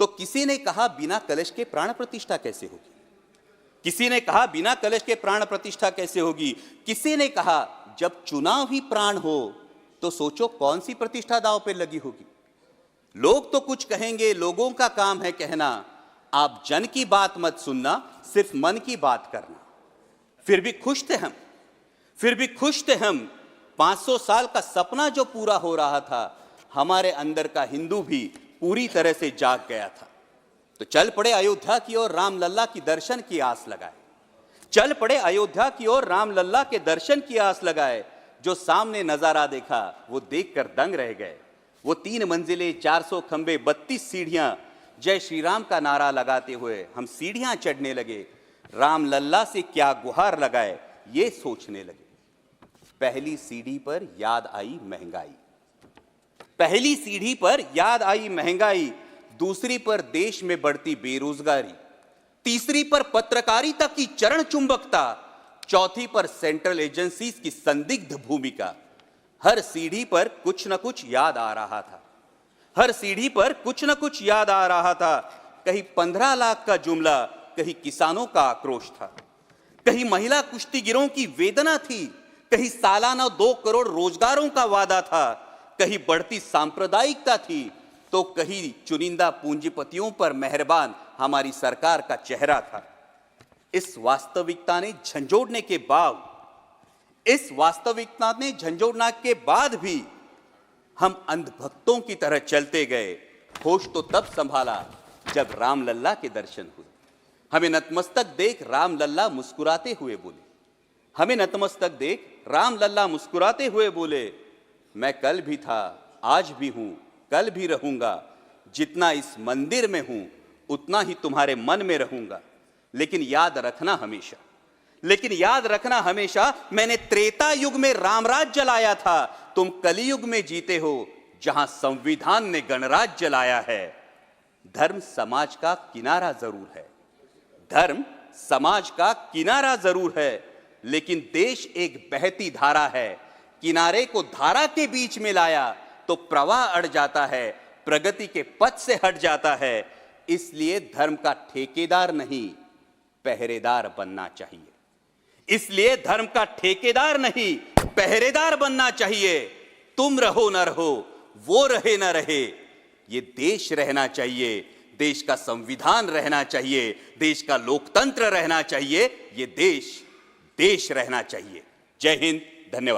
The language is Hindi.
तो किसी ने कहा बिना कलश के प्राण प्रतिष्ठा कैसे होगी, किसी ने कहा बिना कलश के प्राण प्रतिष्ठा कैसे होगी, किसी ने कहा जब चुनाव ही प्राण हो तो सोचो कौन सी प्रतिष्ठा दांव पे लगी होगी। लोग तो कुछ कहेंगे, लोगों का काम है कहना, आप जन की बात मत सुनना, सिर्फ मन की बात करना। फिर भी खुश थे हम, फिर भी खुश थे हम। 500 साल का सपना जो पूरा हो रहा था, हमारे अंदर का हिंदू भी पूरी तरह से जाग गया था। तो चल पड़े अयोध्या की ओर, राम लल्ला की दर्शन की आस लगाए। चल पड़े अयोध्या की ओर, राम लल्ला के दर्शन की आस लगाए। जो सामने नजारा देखा वो देखकर दंग रह गए। वो 3 मंजिले, 400 खंबे, 32 सीढ़ियां, जय श्री राम का नारा लगाते हुए हम सीढ़ियां चढ़ने लगे। राम लल्ला से क्या गुहार लगाए ये सोचने लगे। पहली सीढ़ी पर याद आई महंगाई, पहली सीढ़ी पर याद आई महंगाई, दूसरी पर देश में बढ़ती बेरोजगारी, तीसरी पर पत्रकारिता की चरण चुंबकता, चौथी पर सेंट्रल एजेंसीज की संदिग्ध भूमिका। हर सीढ़ी पर कुछ न कुछ याद आ रहा था, हर सीढ़ी पर कुछ न कुछ याद आ रहा था। कहीं 15 लाख का जुमला, कहीं किसानों का आक्रोश था, कहीं महिला कुश्तीगिरों की वेदना थी, कहीं सालाना 2 करोड़ रोजगारों का वादा था, कहीं बढ़ती सांप्रदायिकता थी, तो कहीं चुनिंदा पूंजीपतियों पर मेहरबान हमारी सरकार का चेहरा था। इस वास्तविकता ने झंझोड़ने के बाद, इस वास्तविकता ने झंझोड़ने के बाद भी हम अंधभक्तों की तरह चलते गए। होश तो तब संभाला जब राम लल्ला के दर्शन हुए। हमें नतमस्तक देख राम लल्ला मुस्कुराते हुए बोले, हमें नतमस्तक देख राम लल्ला मुस्कुराते हुए बोले, मैं कल भी था, आज भी हूं, कल भी रहूंगा। जितना इस मंदिर में हूं उतना ही तुम्हारे मन में रहूंगा। लेकिन याद रखना हमेशा, लेकिन याद रखना हमेशा, मैंने त्रेता युग में रामराज जलाया था, तुम कलयुग में जीते हो जहां संविधान ने गणराज जलाया है। धर्म समाज का किनारा जरूर है, धर्म समाज का किनारा जरूर है, लेकिन देश एक बहती धारा है। किनारे को धारा के बीच में लाया तो प्रवाह अड़ जाता है, प्रगति के पथ से हट जाता है। इसलिए धर्म का ठेकेदार नहीं, पहरेदार बनना चाहिए। इसलिए धर्म का ठेकेदार नहीं, पहरेदार बनना चाहिए। तुम रहो न रहो, वो रहे न रहे, ये देश रहना चाहिए, देश का संविधान रहना चाहिए, देश का लोकतंत्र रहना चाहिए, ये देश रहना चाहिए। जय हिंद, धन्यवाद।